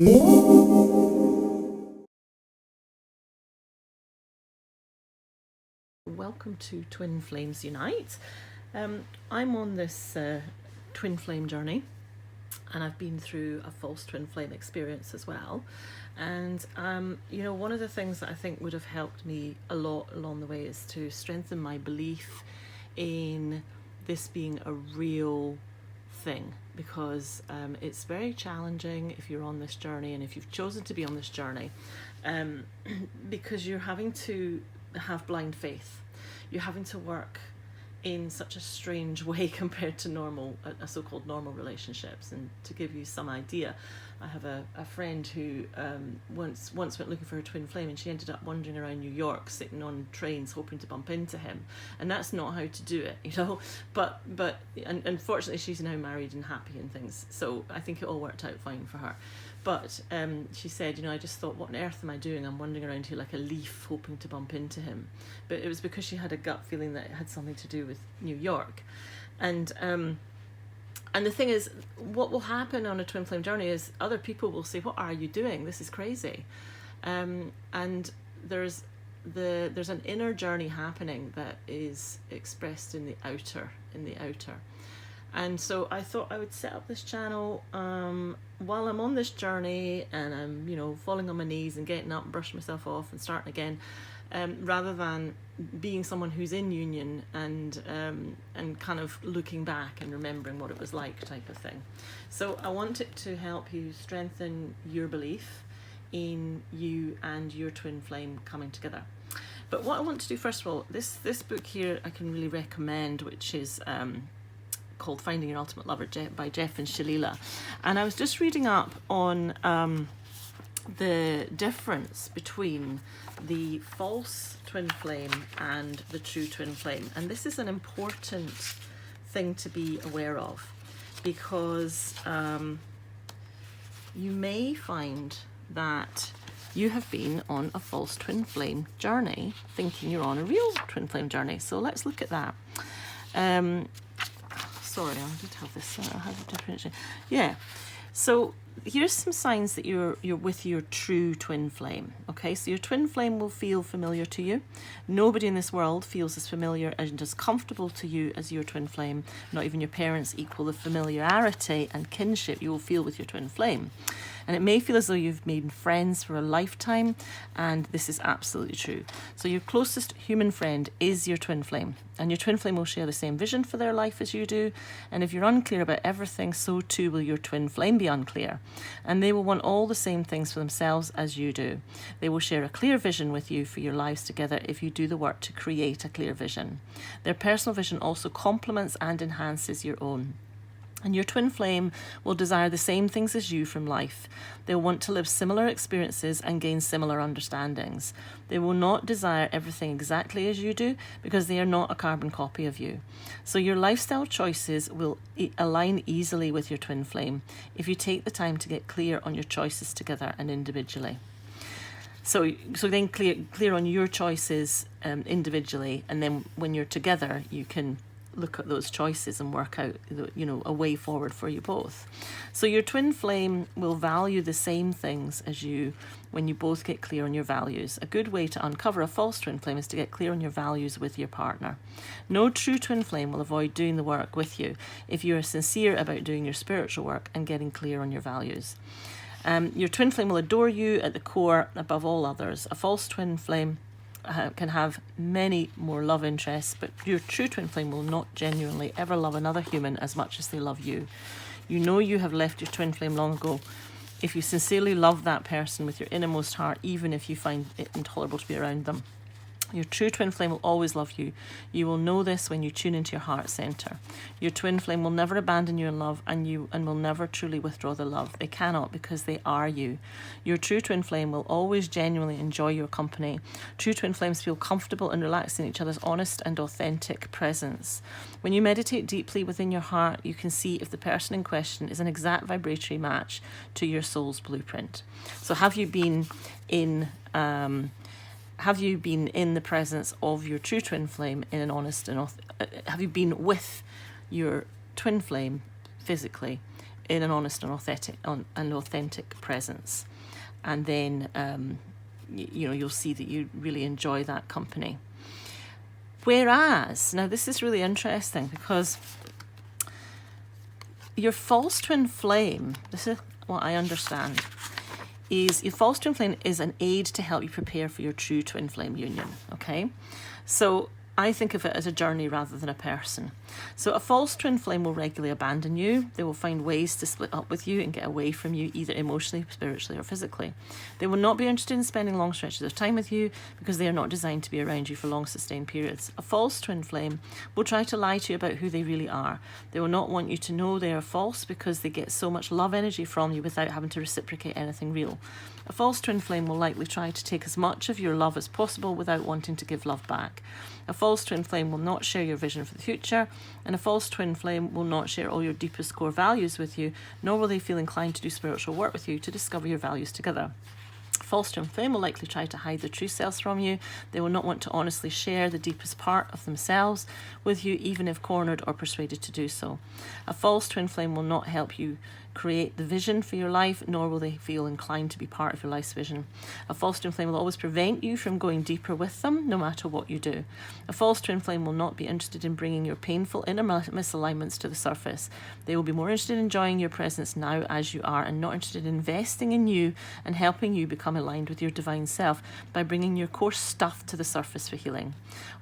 Welcome to Twin Flames Unite. I'm on this twin flame journey, and I've been through a false twin flame experience as well. And one of the things that I think would have helped me a lot along the way is to strengthen my belief in this being a real thing, because it's very challenging if you're on this journey, and if you've chosen to be on this journey, because you're having to have blind faith. You're having to work in such a strange way compared to normal, so-called normal relationships. And to give you some idea, I have a friend who once went looking for her twin flame, and she ended up wandering around New York, sitting on trains hoping to bump into him. And that's not how to do it, But unfortunately, she's now married and happy and things. So I think it all worked out fine for her. But she said, I just thought, what on earth am I doing? I'm wandering around here like a leaf hoping to bump into him. But it was because she had a gut feeling that it had something to do with New York. And the thing is, what will happen on a twin flame journey is other people will say, what are you doing? This is crazy. And there's an inner journey happening that is expressed in the outer. And so I thought I would set up this channel while I'm on this journey, and I'm, falling on my knees and getting up and brushing myself off and starting again, rather than being someone who's in union and kind of looking back and remembering what it was like, type of thing. So I want it to help you strengthen your belief in you and your twin flame coming together. But what I want to do first of all, this book here I can really recommend, which is called Finding Your Ultimate Lover by Jeff and Shalila. And I was just reading up on the difference between the false twin flame and the true twin flame. And this is an important thing to be aware of, because you may find that you have been on a false twin flame journey thinking you're on a real twin flame journey. So let's look at that. Sorry, I did have this. I have a different. Yeah. So here's some signs that you're with your true twin flame. Okay, so your twin flame will feel familiar to you. Nobody in this world feels as familiar and as comfortable to you as your twin flame. Not even your parents equal the familiarity and kinship you will feel with your twin flame. And it may feel as though you've made friends for a lifetime, and this is absolutely true. So your closest human friend is your twin flame, and your twin flame will share the same vision for their life as you do. And if you're unclear about everything, so too will your twin flame be unclear. And they will want all the same things for themselves as you do. They will share a clear vision with you for your lives together if you do the work to create a clear vision. Their personal vision also complements and enhances your own. And your twin flame will desire the same things as you from life. They will want to live similar experiences and gain similar understandings. They will not desire everything exactly as you do, because they are not a carbon copy of you. So your lifestyle choices will align easily with your twin flame if you take the time to get clear on your choices together and individually. So then clear on your choices individually, and then when you're together, you can look at those choices and work out, a way forward for you both. So your twin flame will value the same things as you when you both get clear on your values. A good way to uncover a false twin flame is to get clear on your values with your partner. No true twin flame will avoid doing the work with you if you are sincere about doing your spiritual work and getting clear on your values. Your twin flame will adore you at the core above all others. A false twin flame can have many more love interests, but your true twin flame will not genuinely ever love another human as much as they love you. You know you have left your twin flame long ago if you sincerely love that person with your innermost heart, even if you find it intolerable to be around them. Your true twin flame will always love you. You will know this when you tune into your heart center. Your twin flame will never abandon you in love, and will never truly withdraw the love. They cannot, because they are you. Your true twin flame will always genuinely enjoy your company. True twin flames feel comfortable and relaxed in each other's honest and authentic presence. When you meditate deeply within your heart, you can see if the person in question is an exact vibratory match to your soul's blueprint. So have you been in the presence of your true twin flame in an honest and have you been with your twin flame physically in an honest and authentic presence. And then, you'll see that you really enjoy that company. Whereas, now this is really interesting, because your false twin flame, this is what I understand, is your false twin flame is an aid to help you prepare for your true twin flame union, okay? So I think of it as a journey rather than a person. So a false twin flame will regularly abandon you. They will find ways to split up with you and get away from you, either emotionally, spiritually, or physically. They will not be interested in spending long stretches of time with you because they are not designed to be around you for long sustained periods. A false twin flame will try to lie to you about who they really are. They will not want you to know they are false because they get so much love energy from you without having to reciprocate anything real. A false twin flame will likely try to take as much of your love as possible without wanting to give love back. A false twin flame will not share your vision for the future, and a false twin flame will not share all your deepest core values with you, nor will they feel inclined to do spiritual work with you to discover your values together. False twin flame will likely try to hide their true selves from you. They will not want to honestly share the deepest part of themselves with you, even if cornered or persuaded to do so. A false twin flame will not help you create the vision for your life, nor will they feel inclined to be part of your life's vision. A false twin flame will always prevent you from going deeper with them, no matter what you do. A false twin flame will not be interested in bringing your painful inner misalignments to the surface. They will be more interested in enjoying your presence now as you are, and not interested in investing in you and helping you become aligned with your divine self by bringing your core stuff to the surface for healing.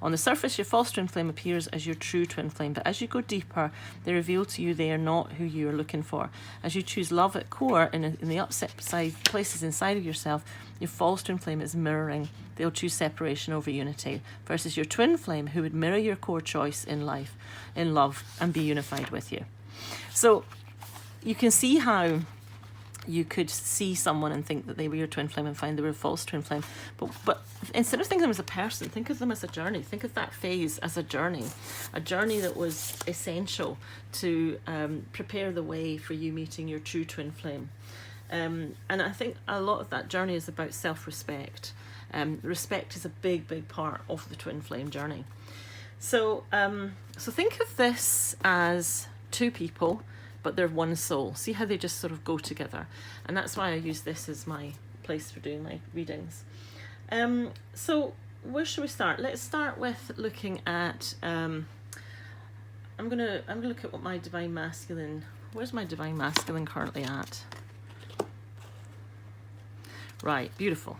On the surface, your false twin flame appears as your true twin flame, but as you go deeper, they reveal to you they are not who you are looking for. As you choose love at core in the upset side places inside of yourself, your false twin flame is mirroring. They'll choose separation over unity, versus your twin flame, who would mirror your core choice in life, in love, and be unified with you. So you can see how you could see someone and think that they were your twin flame and find they were a false twin flame. But instead of thinking of them as a person, think of them as a journey. Think of that phase as a journey that was essential to prepare the way for you meeting your true twin flame. And I think a lot of that journey is about self-respect. Respect is a big, big part of the twin flame journey. So think of this as two people, but they're one soul. See how they just sort of go together. And that's why I use this as my place for doing my readings. So where should we start? Let's start with looking at, I'm gonna look at what my Divine Masculine, where's my Divine Masculine currently at? Right, beautiful.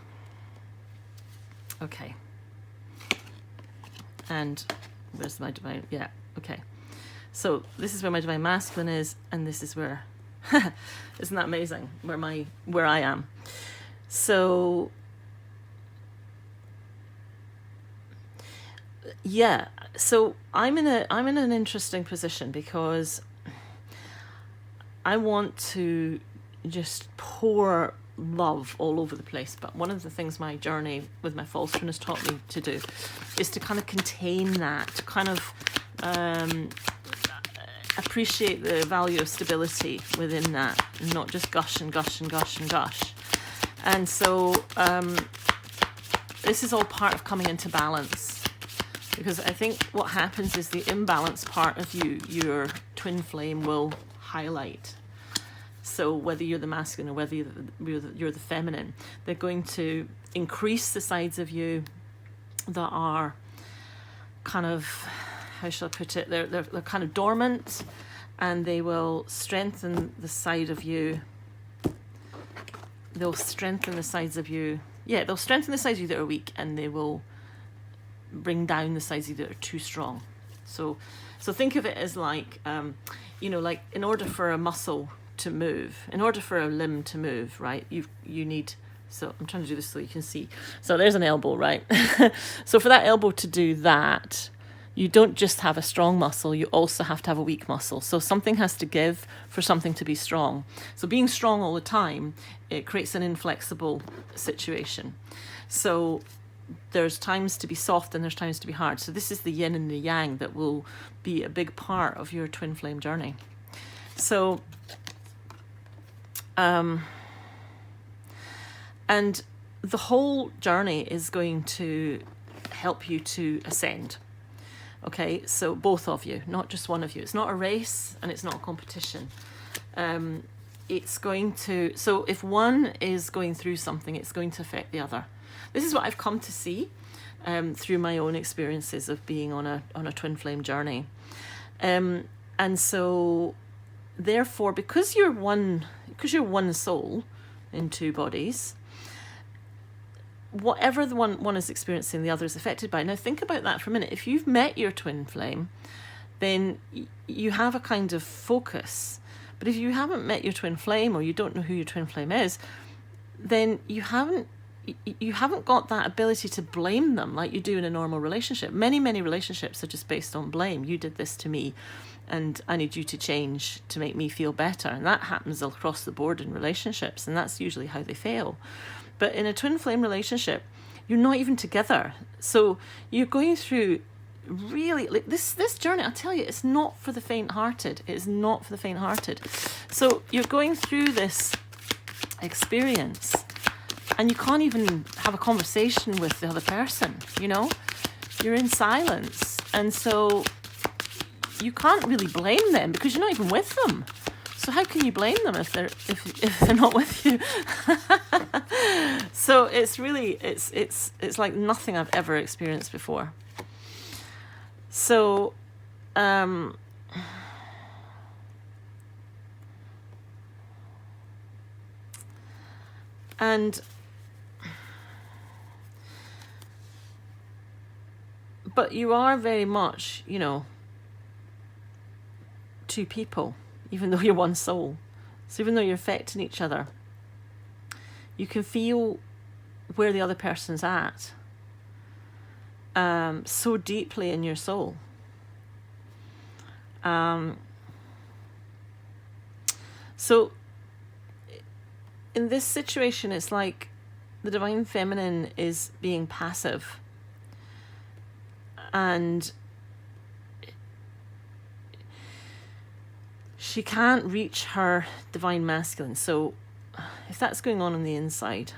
Okay. And where's my Divine, yeah, okay. So this is where my Divine Masculine is, and this is where, isn't that amazing? Where I am. So yeah, so I'm in an interesting position because I want to just pour love all over the place. But one of the things my journey with my false twin has taught me to do is to kind of contain that, to kind of appreciate the value of stability within that, and not just gush and gush and gush and gush. And so this is all part of coming into balance, because I think what happens is the imbalanced part of you, your twin flame, will highlight. So whether you're the masculine or whether you're the feminine, they're going to increase the sides of you that are kind of, how shall I put it, they're kind of dormant, and they will strengthen the side of you. They'll strengthen the sides of you. Yeah, they'll strengthen the sides of you that are weak, and they will bring down the sides of you that are too strong. So think of it as like, like in order for a muscle to move, in order for a limb to move, right, you need, so I'm trying to do this so you can see. So there's an elbow, right? So for that elbow to do that, you don't just have a strong muscle, you also have to have a weak muscle. So something has to give for something to be strong. So being strong all the time, it creates an inflexible situation. So there's times to be soft and there's times to be hard. So this is the yin and the yang that will be a big part of your twin flame journey. So, and the whole journey is going to help you to ascend. Okay, so both of you, not just one of you. It's not a race and it's not a competition. it's going to, so if one is going through something, it's going to affect the other. This is what I've come to see through my own experiences of being on a twin flame journey. And so therefore, because you're one soul in two bodies, whatever the one is experiencing, the other is affected by. Now think about that for a minute. If you've met your twin flame, then you have a kind of focus. But if you haven't met your twin flame, or you don't know who your twin flame is, then you haven't got that ability to blame them like you do in a normal relationship. Many relationships are just based on blame. You did this to me, and I need you to change to make me feel better. And that happens across the board in relationships, and that's usually how they fail. But in a twin flame relationship, you're not even together. So you're going through really, like, this journey, I'll tell you, it's not for the faint-hearted. It is not for the faint-hearted. So you're going through this experience, and you can't even have a conversation with the other person, you know? You're in silence. And so you can't really blame them because you're not even with them. So how can you blame them if they're not with you? So it's really, it's like nothing I've ever experienced before. So but you are very much, you know, two people, even though you're one soul. So even though you're affecting each other, you can feel where the other person's at so deeply in your soul. So in this situation, it's like the Divine Feminine is being passive, and she can't reach her Divine Masculine. So if that's going on the inside,